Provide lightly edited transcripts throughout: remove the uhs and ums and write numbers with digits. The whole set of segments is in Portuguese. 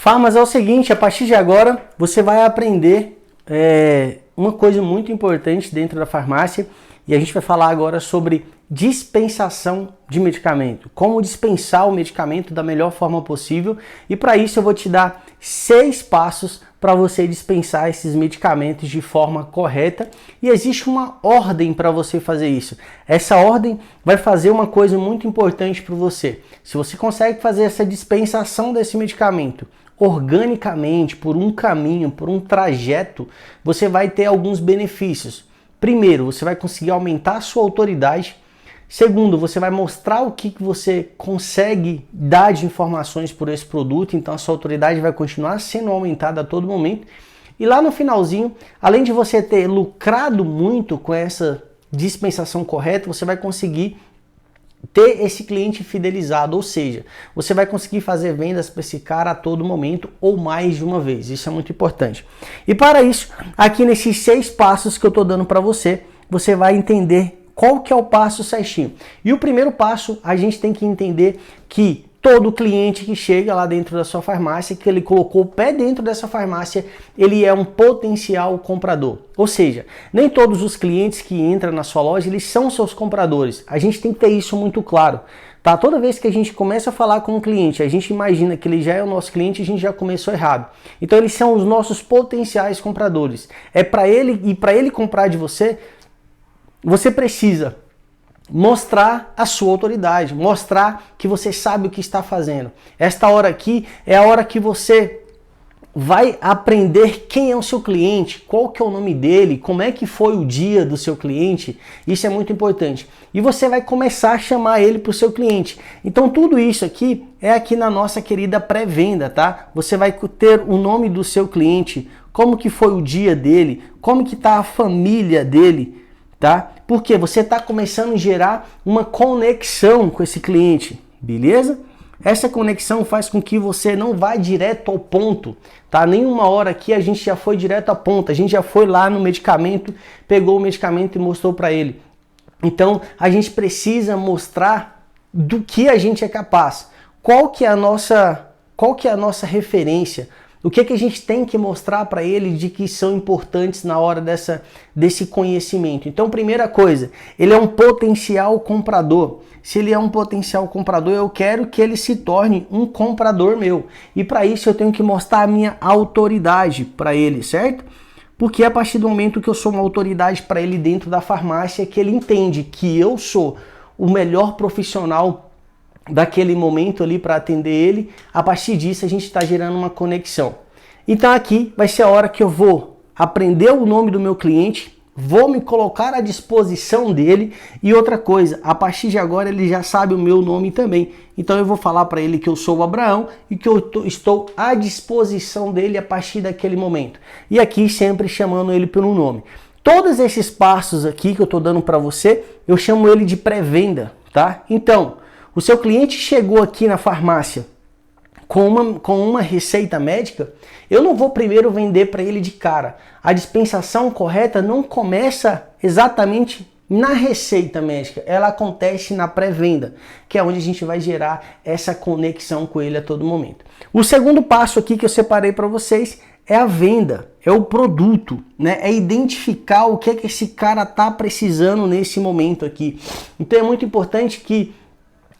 Farmas é o seguinte, a partir de agora você vai aprender uma coisa muito importante dentro da farmácia e a gente vai falar agora sobre dispensação de medicamento, como dispensar o medicamento da melhor forma possível, e para isso eu vou te dar 6 passos para você dispensar esses medicamentos de forma correta, e existe uma ordem para você fazer isso. Essa ordem vai fazer uma coisa muito importante para você. Se você consegue fazer essa dispensação desse medicamento organicamente, por um caminho, por um trajeto, você vai ter alguns benefícios. Primeiro, você vai conseguir aumentar a sua autoridade. Segundo, você vai mostrar o que você consegue dar de informações por esse produto, então a sua autoridade vai continuar sendo aumentada a todo momento. E lá no finalzinho, além de você ter lucrado muito com essa dispensação correta, você vai conseguir ter esse cliente fidelizado, ou seja, você vai conseguir fazer vendas para esse cara a todo momento ou mais de uma vez. Isso é muito importante. E para isso, aqui nesses 6 passos que eu estou dando para você, você vai entender qual que é o passo certinho. E o primeiro passo, a gente tem que entender que todo cliente que chega lá dentro da sua farmácia, que ele colocou o pé dentro dessa farmácia, ele é um potencial comprador. Ou seja, nem todos os clientes que entram na sua loja, eles são seus compradores. A gente tem que ter isso muito claro. Tá? Toda vez que a gente começa a falar com um cliente, a gente imagina que ele já é o nosso cliente, a gente já começou errado. Então eles são os nossos potenciais compradores. É para ele comprar de você, você precisa mostrar a sua autoridade, mostrar que você sabe o que está fazendo. Esta hora aqui é a hora que você vai aprender quem é o seu cliente, qual que é o nome dele, como é que foi o dia do seu cliente. Isso é muito importante. E você vai começar a chamar ele para o seu cliente. Então tudo isso aqui é aqui na nossa querida pré-venda, tá? Você vai ter o nome do seu cliente, como que foi o dia dele, como que está a família dele, tá? Porque você está começando a gerar uma conexão com esse cliente, beleza? Essa conexão faz com que você não vá direto ao ponto, tá? Nenhuma hora aqui a gente já foi direto ao ponto, a gente já foi lá no medicamento, pegou o medicamento e mostrou para ele. Então a gente precisa mostrar do que a gente é capaz, qual que é a nossa referência. O que a gente tem que mostrar para ele de que são importantes na hora desse conhecimento? Então, primeira coisa, ele é um potencial comprador. Se ele é um potencial comprador, eu quero que ele se torne um comprador meu. E para isso eu tenho que mostrar a minha autoridade para ele, certo? Porque a partir do momento que eu sou uma autoridade para ele dentro da farmácia, que ele entende que eu sou o melhor profissional daquele momento ali para atender ele, a partir disso a gente está gerando uma conexão. Então aqui vai ser a hora que eu vou aprender o nome do meu cliente, vou me colocar à disposição dele, e outra coisa, a partir de agora ele já sabe o meu nome também. Então eu vou falar para ele que eu sou o Abraão e que eu estou à disposição dele a partir daquele momento. E aqui sempre chamando ele pelo nome. Todos esses passos aqui que eu estou dando para você, eu chamo ele de pré-venda, tá? Então, o seu cliente chegou aqui na farmácia com uma receita médica, eu não vou primeiro vender para ele de cara. A dispensação correta não começa exatamente na receita médica, ela acontece na pré-venda, que é onde a gente vai gerar essa conexão com ele a todo momento. O segundo passo aqui que eu separei para vocês é a venda, é o produto, né? É identificar o que é que esse cara está precisando nesse momento aqui. Então é muito importante que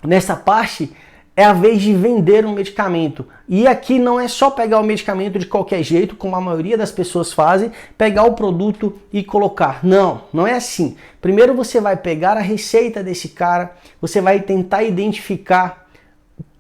nessa parte é a vez de vender um medicamento. E aqui não é só pegar o medicamento de qualquer jeito, como a maioria das pessoas fazem, pegar o produto e colocar. Não, não é assim. Primeiro você vai pegar a receita desse cara, você vai tentar identificar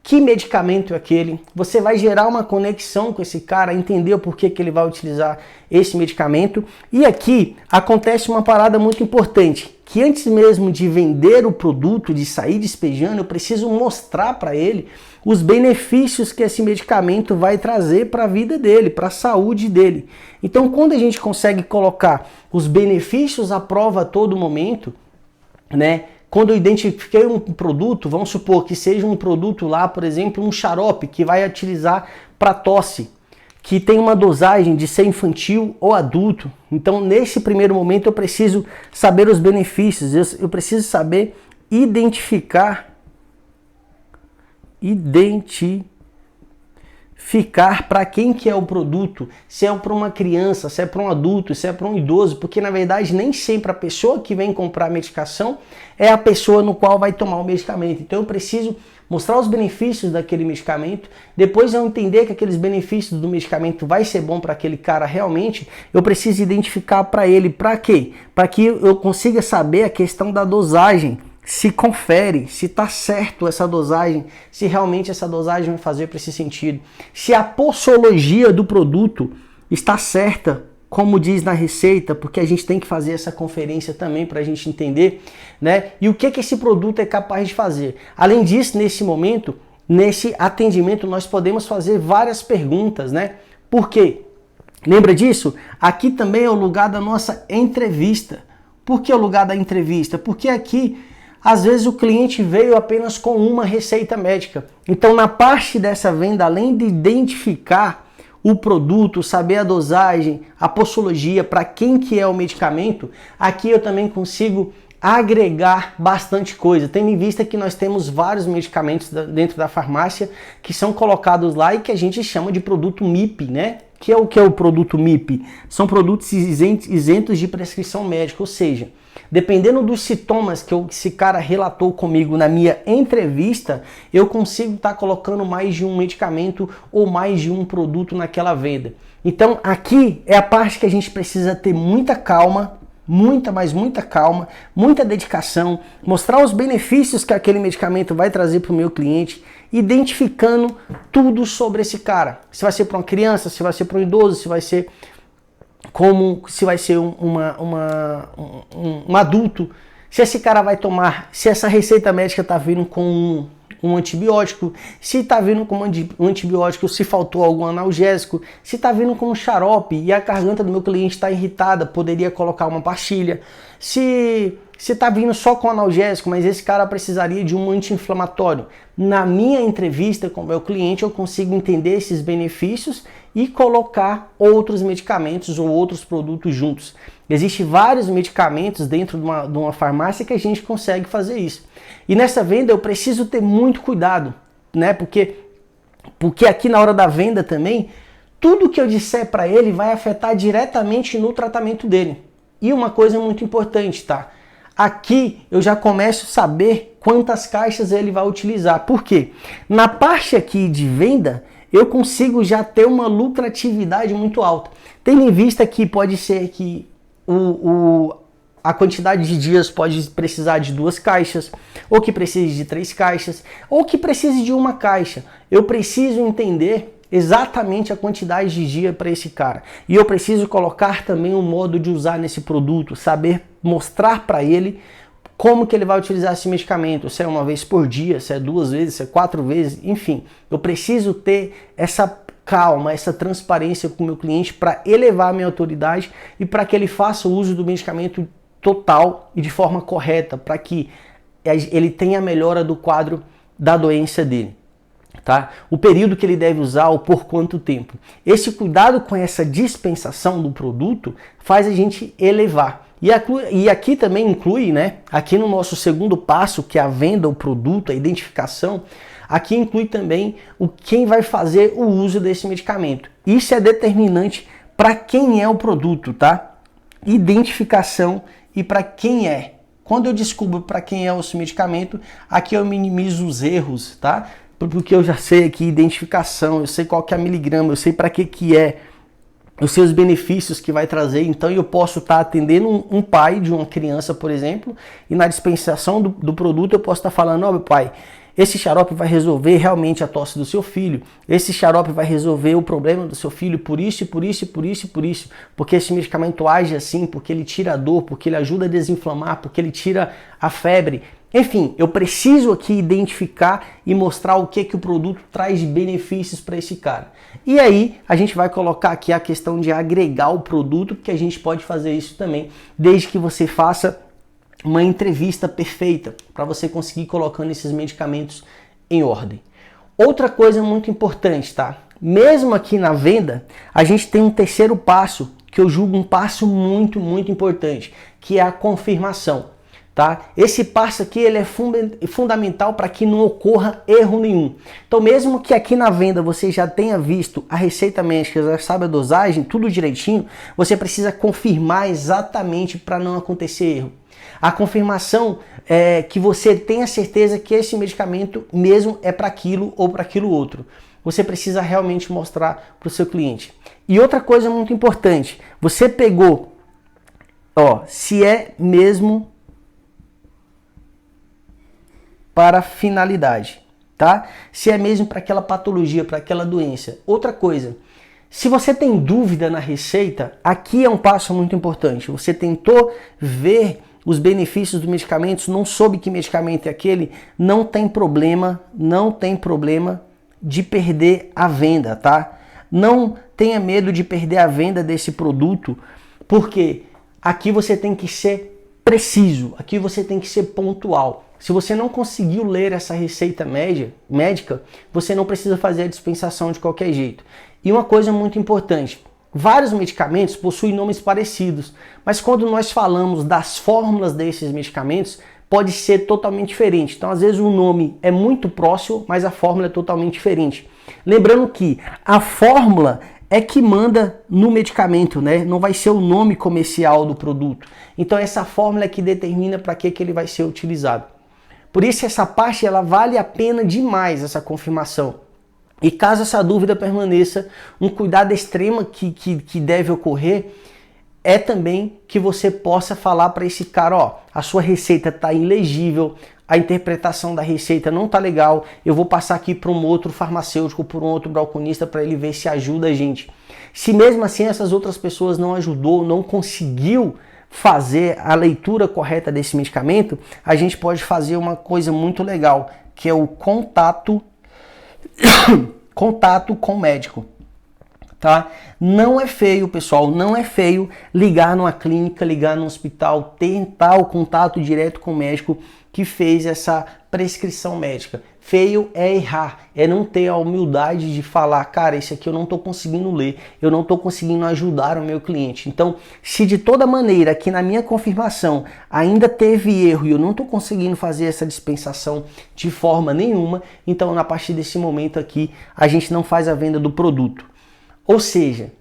que medicamento é aquele, você vai gerar uma conexão com esse cara, entender o porquê que ele vai utilizar esse medicamento. E aqui acontece uma parada muito importante, que antes mesmo de vender o produto, de sair despejando, eu preciso mostrar para ele os benefícios que esse medicamento vai trazer para a vida dele, para a saúde dele. Então, quando a gente consegue colocar os benefícios à prova a todo momento, né? Quando eu identifiquei um produto, vamos supor que seja um produto lá, por exemplo, um xarope que vai utilizar para tosse, que tem uma dosagem de ser infantil ou adulto. Então, nesse primeiro momento, eu preciso saber os benefícios, eu preciso saber identificar identificar para quem que é o produto, se é para uma criança, se é para um adulto, se é para um idoso, porque na verdade nem sempre a pessoa que vem comprar a medicação é a pessoa no qual vai tomar o medicamento. Então eu preciso mostrar os benefícios daquele medicamento, depois eu entender que aqueles benefícios do medicamento vai ser bom para aquele cara realmente, eu preciso identificar para ele, para quê? Para que eu consiga saber a questão da dosagem, se confere, se está certo essa dosagem, se realmente essa dosagem vai fazer para esse sentido, se a posologia do produto está certa, como diz na receita, porque a gente tem que fazer essa conferência também para a gente entender, né? E o que esse produto é capaz de fazer. Além disso, nesse momento, nesse atendimento, nós podemos fazer várias perguntas, né? Por quê? Lembra disso? Aqui também é o lugar da nossa entrevista. Por que o lugar da entrevista? Porque aqui, às vezes, o cliente veio apenas com uma receita médica. Então, na parte dessa venda, além de identificar o produto, saber a dosagem, a posologia, para quem que é o medicamento, aqui eu também consigo agregar bastante coisa, tendo em vista que nós temos vários medicamentos dentro da farmácia que são colocados lá e que a gente chama de produto MIP, né? Que é o produto MIP? São produtos isentos de prescrição médica, ou seja, dependendo dos sintomas que esse cara relatou comigo na minha entrevista, eu consigo estar colocando mais de um medicamento ou mais de um produto naquela venda. Então aqui é a parte que a gente precisa ter muita calma, muita calma, muita dedicação, mostrar os benefícios que aquele medicamento vai trazer para o meu cliente, identificando tudo sobre esse cara. Se vai ser para uma criança, se vai ser para um idoso, se vai ser um adulto, se esse cara vai tomar, se essa receita médica está vindo com um antibiótico, se está vindo com um antibiótico, se faltou algum analgésico, se está vindo com um xarope e a garganta do meu cliente está irritada, poderia colocar uma pastilha, se está vindo só com analgésico, mas esse cara precisaria de um anti-inflamatório. Na minha entrevista com o meu cliente, eu consigo entender esses benefícios e colocar outros medicamentos ou outros produtos juntos. Existem vários medicamentos dentro de uma farmácia que a gente consegue fazer isso. E nessa venda eu preciso ter muito cuidado, né? Porque aqui na hora da venda também, tudo que eu disser para ele vai afetar diretamente no tratamento dele. E uma coisa muito importante, tá? Aqui eu já começo a saber quantas caixas ele vai utilizar. Por quê? Na parte aqui de venda, eu consigo já ter uma lucratividade muito alta. Tendo em vista que pode ser que a quantidade de dias pode precisar de 2 caixas, ou que precise de 3 caixas, ou que precise de 1 caixa. Eu preciso entender exatamente a quantidade de dia para esse cara. E eu preciso colocar também um modo de usar nesse produto, saber mostrar para ele como que ele vai utilizar esse medicamento, se é 1 vez por dia, se é 2 vezes, se é 4 vezes, enfim. Eu preciso ter essa calma, essa transparência com o meu cliente para elevar a minha autoridade e para que ele faça o uso do medicamento total e de forma correta, para que ele tenha a melhora do quadro da doença dele. Tá? O período que ele deve usar ou por quanto tempo. Esse cuidado com essa dispensação do produto faz a gente elevar. E aqui também inclui, né? Aqui no nosso segundo passo, que é a venda, o produto, a identificação, aqui inclui também quem vai fazer o uso desse medicamento. Isso é determinante para quem é o produto, tá? Identificação e para quem é. Quando eu descubro para quem é esse medicamento, aqui eu minimizo os erros, tá? Porque eu já sei aqui identificação, eu sei qual que é a miligrama, eu sei para que é, eu sei os benefícios que vai trazer, então eu posso estar atendendo um pai de uma criança, por exemplo, e na dispensação do produto eu posso estar falando, ó, meu pai, esse xarope vai resolver realmente a tosse do seu filho, esse xarope vai resolver o problema do seu filho por isso, por isso, por isso, por isso, porque esse medicamento age assim, porque ele tira a dor, porque ele ajuda a desinflamar, porque ele tira a febre. Enfim, eu preciso aqui identificar e mostrar o que o produto traz de benefícios para esse cara. E aí, a gente vai colocar aqui a questão de agregar o produto, porque a gente pode fazer isso também, desde que você faça uma entrevista perfeita, para você conseguir ir colocando esses medicamentos em ordem. Outra coisa muito importante, tá? Mesmo aqui na venda, a gente tem um terceiro passo, que eu julgo um passo muito importante, que é a confirmação. Tá? Esse passo aqui ele é fundamental para que não ocorra erro nenhum. Então, mesmo que aqui na venda você já tenha visto a receita médica, já sabe a dosagem, tudo direitinho, você precisa confirmar exatamente para não acontecer erro. A confirmação é que você tenha certeza que esse medicamento mesmo é para aquilo ou para aquilo outro. Você precisa realmente mostrar para o seu cliente. E outra coisa muito importante, você pegou, se é mesmo para finalidade, tá? Se é mesmo para aquela patologia, para aquela doença. Outra coisa, se você tem dúvida na receita, aqui é um passo muito importante. Você tentou ver os benefícios do medicamento, não soube que medicamento é aquele, não tem problema de perder a venda, tá? Não tenha medo de perder a venda desse produto, porque aqui você tem que ser preciso, aqui você tem que ser pontual. Se você não conseguiu ler essa receita médica, você não precisa fazer a dispensação de qualquer jeito. E uma coisa muito importante, vários medicamentos possuem nomes parecidos, mas quando nós falamos das fórmulas desses medicamentos, pode ser totalmente diferente. Então, às vezes o nome é muito próximo, mas a fórmula é totalmente diferente. Lembrando que a fórmula é que manda no medicamento, né? Não vai ser o nome comercial do produto. Então, essa fórmula é que determina para que ele vai ser utilizado. Por isso, essa parte ela vale a pena demais, essa confirmação. E caso essa dúvida permaneça, um cuidado extremo que deve ocorrer é também que você possa falar para esse cara, a sua receita está ilegível, a interpretação da receita não está legal, eu vou passar aqui para um outro farmacêutico, por um outro balconista para ele ver se ajuda a gente. Se mesmo assim essas outras pessoas não ajudou, não conseguiu fazer a leitura correta desse medicamento, a gente pode fazer uma coisa muito legal, que é o contato com o médico, tá? Não é feio, pessoal, não é feio ligar numa clínica, ligar no hospital, tentar o contato direto com o médico que fez essa prescrição médica. Feio é errar, é não ter a humildade de falar, cara, esse aqui eu não estou conseguindo ler, eu não estou conseguindo ajudar o meu cliente. Então, se de toda maneira aqui na minha confirmação ainda teve erro e eu não estou conseguindo fazer essa dispensação de forma nenhuma, então a partir desse momento aqui a gente não faz a venda do produto. Ou seja,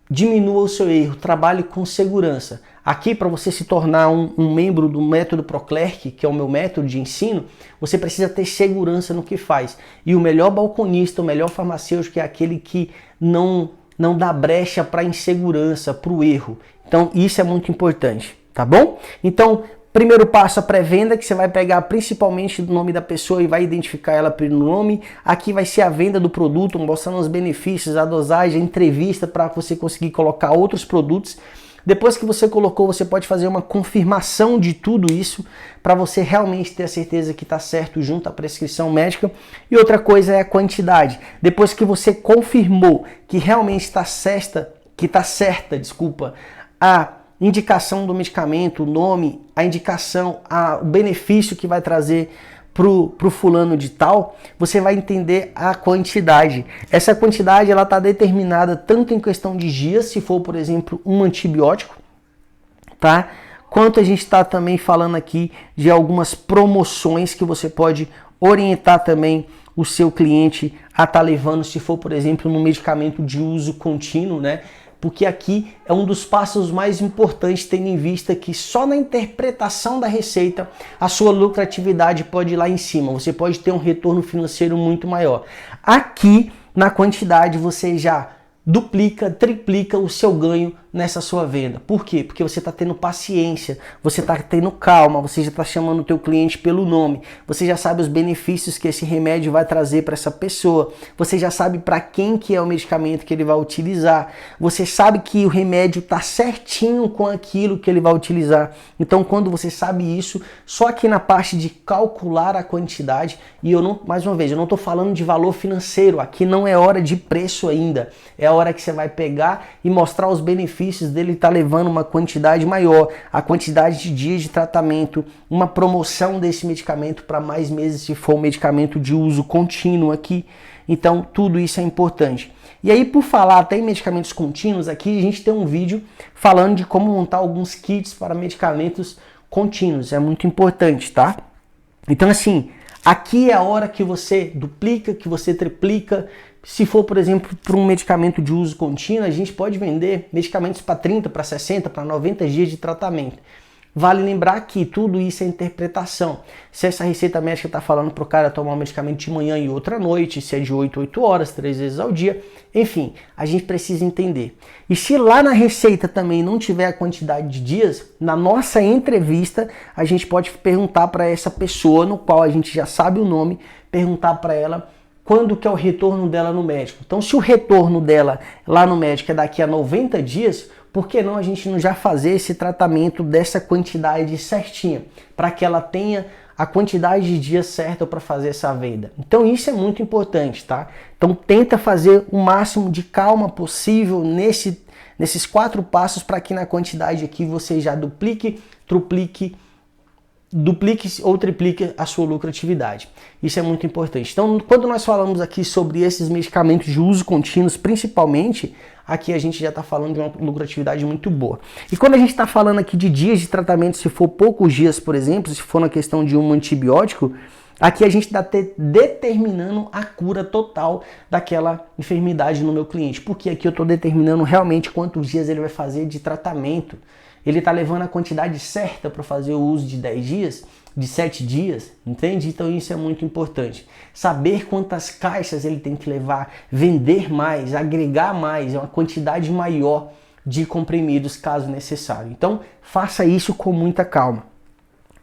diminua o seu erro, trabalhe com segurança. Aqui, para você se tornar um membro do método Proclerc, que é o meu método de ensino, você precisa ter segurança no que faz. E o melhor balconista, o melhor farmacêutico é aquele que não dá brecha para insegurança, para o erro. Então, isso é muito importante, tá bom? Então, primeiro passo, a pré-venda, que você vai pegar principalmente o nome da pessoa e vai identificar ela pelo nome. Aqui vai ser a venda do produto, mostrando os benefícios, a dosagem, a entrevista para você conseguir colocar outros produtos. Depois que você colocou, você pode fazer uma confirmação de tudo isso para você realmente ter a certeza que está certo junto à prescrição médica. E outra coisa é a quantidade. Depois que você confirmou que realmente está certa, a indicação do medicamento, o nome, a indicação, o benefício que vai trazer pro fulano de tal, você vai entender a quantidade. Essa quantidade ela está determinada tanto em questão de dias, se for, por exemplo, um antibiótico, tá? Quanto a gente está também falando aqui de algumas promoções que você pode orientar também o seu cliente a estar levando, se for, por exemplo, um medicamento de uso contínuo, né? Porque aqui é um dos passos mais importantes, tendo em vista que só na interpretação da receita a sua lucratividade pode ir lá em cima. Você pode ter um retorno financeiro muito maior. Aqui, na quantidade, você já duplica, triplica o seu ganho nessa sua venda. Por quê? Porque você está tendo paciência, você está tendo calma, você já está chamando o teu cliente pelo nome, você já sabe os benefícios que esse remédio vai trazer para essa pessoa, você já sabe para quem que é o medicamento que ele vai utilizar, você sabe que o remédio está certinho com aquilo que ele vai utilizar. Então, quando você sabe isso, só aqui na parte de calcular a quantidade, e eu não, mais uma vez, eu não estou falando de valor financeiro, aqui não é hora de preço ainda, é a hora que você vai pegar e mostrar os benefícios dele estar levando uma quantidade maior, a quantidade de dias de tratamento, uma promoção desse medicamento para mais meses se for um medicamento de uso contínuo aqui. Então, tudo isso é importante. E aí, por falar até em medicamentos contínuos, aqui a gente tem um vídeo falando de como montar alguns kits para medicamentos contínuos. É muito importante, tá? Então, assim, aqui é a hora que você duplica, que você triplica. Se for, por exemplo, para um medicamento de uso contínuo, a gente pode vender medicamentos para 30, para 60, para 90 dias de tratamento. Vale lembrar que tudo isso é interpretação. Se essa receita médica está falando para o cara tomar um medicamento de manhã e outra à noite, se é de 8 a 8 horas, 3 vezes ao dia, enfim, a gente precisa entender. E se lá na receita também não tiver a quantidade de dias, na nossa entrevista a gente pode perguntar para essa pessoa, no qual a gente já sabe o nome, perguntar para ela quando que é o retorno dela no médico. Então, se o retorno dela lá no médico é daqui a 90 dias, por que não a gente não já fazer esse tratamento dessa quantidade certinha, para que ela tenha a quantidade de dias certa para fazer essa venda? Então isso é muito importante, tá? Então tenta fazer o máximo de calma possível nesses 4 passos para que na quantidade aqui você já duplique ou triplique a sua lucratividade. Isso é muito importante. Então, quando nós falamos aqui sobre esses medicamentos de uso contínuo, principalmente, aqui a gente já está falando de uma lucratividade muito boa. E quando a gente está falando aqui de dias de tratamento, se for poucos dias, por exemplo, se for na questão de um antibiótico, aqui a gente está determinando a cura total daquela enfermidade no meu cliente. Porque aqui eu estou determinando realmente quantos dias ele vai fazer de tratamento. Ele está levando a quantidade certa para fazer o uso de 10 dias, de 7 dias, entende? Então isso é muito importante. Saber quantas caixas ele tem que levar, vender mais, agregar mais, é uma quantidade maior de comprimidos caso necessário. Então faça isso com muita calma.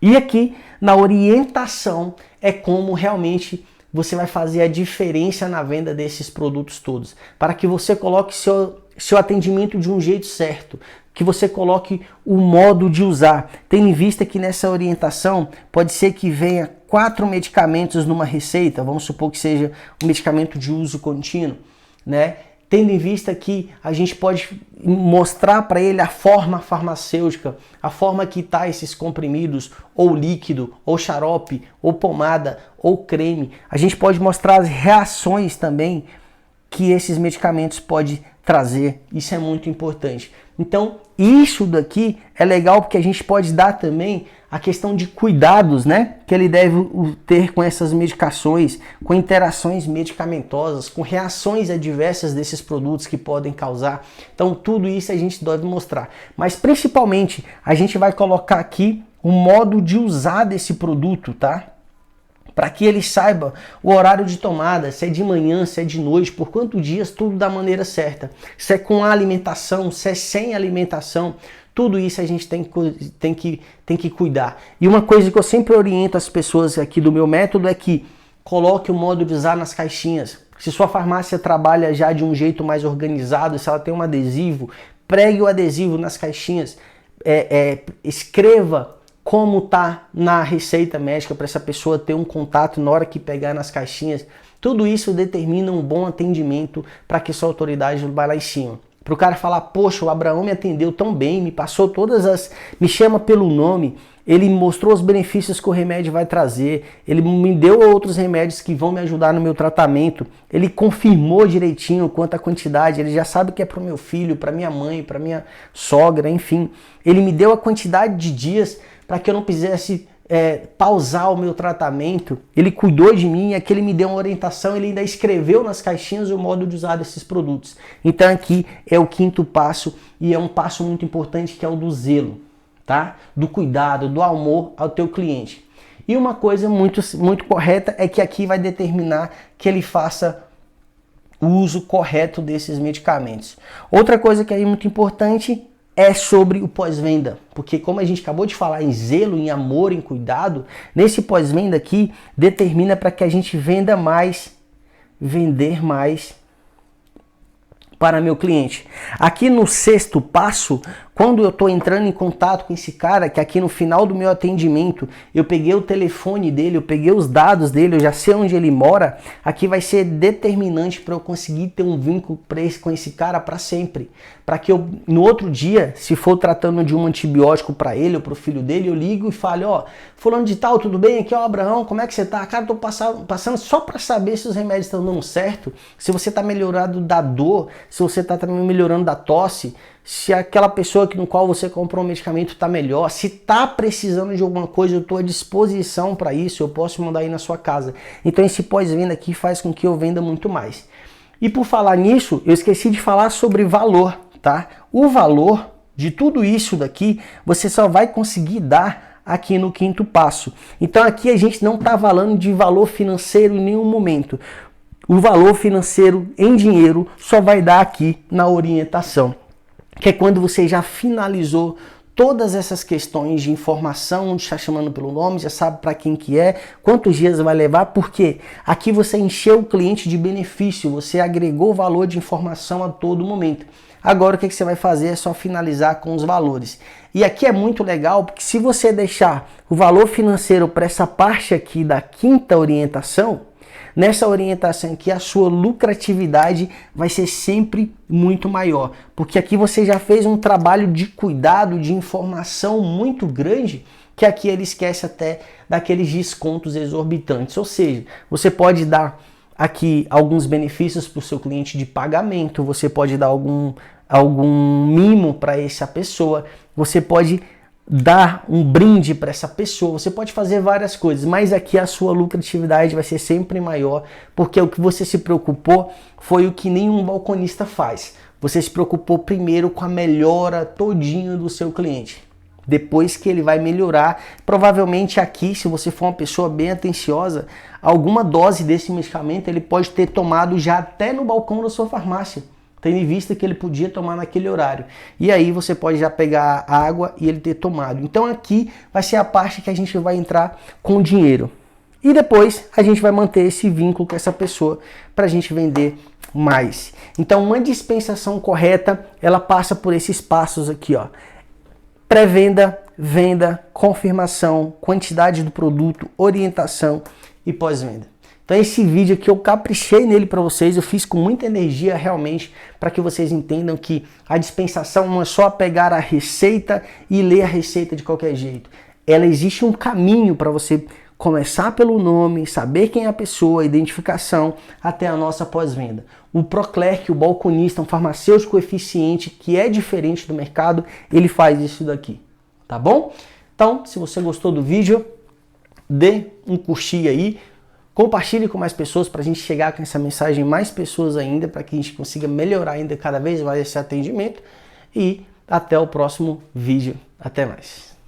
E aqui na orientação é como realmente você vai fazer a diferença na venda desses produtos todos, para que você coloque seu atendimento de um jeito certo, que você coloque o modo de usar. Tendo em vista que nessa orientação pode ser que venha 4 medicamentos numa receita, vamos supor que seja um medicamento de uso contínuo, né? Tendo em vista que a gente pode mostrar para ele a forma farmacêutica, a forma que tá esses comprimidos, ou líquido, ou xarope, ou pomada, ou creme. A gente pode mostrar as reações também que esses medicamentos podem trazer. Isso é muito importante. Então, isso daqui é legal porque a gente pode dar também a questão de cuidados, né, que ele deve ter com essas medicações, com interações medicamentosas, com reações adversas desses produtos que podem causar. Então, tudo isso a gente deve mostrar. Mas, principalmente, a gente vai colocar aqui o modo de usar desse produto, tá? Para que ele saiba o horário de tomada, se é de manhã, se é de noite, por quantos dias, tudo da maneira certa. Se é com alimentação, se é sem alimentação, tudo isso a gente tem que cuidar. E uma coisa que eu sempre oriento as pessoas aqui do meu método é que coloque o modo de usar nas caixinhas. Se sua farmácia trabalha já de um jeito mais organizado, se ela tem um adesivo, pregue o adesivo nas caixinhas, escreva como tá na receita médica para essa pessoa ter um contato na hora que pegar nas caixinhas. Tudo isso determina um bom atendimento para que sua autoridade vá lá em cima. Para o cara falar, poxa, o Abraão me atendeu tão bem, me passou me chama pelo nome, ele me mostrou os benefícios que o remédio vai trazer, ele me deu outros remédios que vão me ajudar no meu tratamento, ele confirmou direitinho quanto a quantidade, ele já sabe que é para o meu filho, para minha mãe, para minha sogra, enfim. Ele me deu a quantidade de dias para que eu não quisesse pausar o meu tratamento, ele cuidou de mim, aqui ele me deu uma orientação, ele ainda escreveu nas caixinhas o modo de usar desses produtos. Então aqui é o 5º passo e é um passo muito importante que é o do zelo, tá? Do cuidado, do amor ao teu cliente. E uma coisa muito correta é que aqui vai determinar que ele faça o uso correto desses medicamentos. Outra coisa que é muito importante é sobre o pós-venda, porque como a gente acabou de falar em zelo, em amor, em cuidado, nesse pós-venda aqui determina para que a gente vender mais para meu cliente. Aqui no 6º passo, quando eu estou entrando em contato com esse cara, que aqui no final do meu atendimento, eu peguei o telefone dele, eu peguei os dados dele, eu já sei onde ele mora, aqui vai ser determinante para eu conseguir ter um vínculo com esse cara para sempre. Para que eu, no outro dia, se for tratando de um antibiótico para ele ou para o filho dele, eu ligo e falo, ó, fulano de tal, tudo bem? Aqui é o Abraão, como é que você tá? Cara, eu tô passando só para saber se os remédios estão dando certo, se você tá melhorando da dor, se você tá também melhorando da tosse, se aquela pessoa que no qual você comprou um medicamento está melhor. Se está precisando de alguma coisa, eu estou à disposição para isso, eu posso mandar aí na sua casa. Então esse pós-venda aqui faz com que eu venda muito mais. E por falar nisso, eu esqueci de falar sobre valor, tá? O valor de tudo isso daqui, você só vai conseguir dar aqui no quinto passo. Então aqui a gente não está falando de valor financeiro em nenhum momento. O valor financeiro em dinheiro só vai dar aqui na orientação, que é quando você já finalizou todas essas questões de informação, onde está chamando pelo nome, já sabe para quem que é, quantos dias vai levar, porque aqui você encheu o cliente de benefício, você agregou valor de informação a todo momento. Agora o que você vai fazer é só finalizar com os valores. E aqui é muito legal, porque se você deixar o valor financeiro para essa parte aqui da quinta orientação, nessa orientação aqui a sua lucratividade vai ser sempre muito maior, porque aqui você já fez um trabalho de cuidado, de informação muito grande, que aqui ele esquece até daqueles descontos exorbitantes. Ou seja, você pode dar aqui alguns benefícios para o seu cliente de pagamento, você pode dar algum mimo para essa pessoa, você pode dar um brinde para essa pessoa, você pode fazer várias coisas, mas aqui a sua lucratividade vai ser sempre maior, porque o que você se preocupou foi o que nenhum balconista faz. Você se preocupou primeiro com a melhora todinho do seu cliente. Depois que ele vai melhorar, provavelmente aqui, se você for uma pessoa bem atenciosa, alguma dose desse medicamento ele pode ter tomado já até no balcão da sua farmácia, tendo em vista que ele podia tomar naquele horário. E aí você pode já pegar a água e ele ter tomado. Então aqui vai ser a parte que a gente vai entrar com o dinheiro. E depois a gente vai manter esse vínculo com essa pessoa para a gente vender mais. Então uma dispensação correta, ela passa por esses passos aqui, ó. Pré-venda, venda, confirmação, quantidade do produto, orientação e pós-venda. Então esse vídeo aqui eu caprichei nele para vocês, eu fiz com muita energia realmente para que vocês entendam que a dispensação não é só pegar a receita e ler a receita de qualquer jeito. Ela existe um caminho para você começar pelo nome, saber quem é a pessoa, identificação, até a nossa pós-venda. O Proclerc, o balconista, um farmacêutico eficiente que é diferente do mercado, ele faz isso daqui, tá bom? Então, se você gostou do vídeo, dê um curtir aí, compartilhe com mais pessoas para a gente chegar com essa mensagem mais pessoas ainda, para que a gente consiga melhorar ainda cada vez mais esse atendimento. E até o próximo vídeo. Até mais.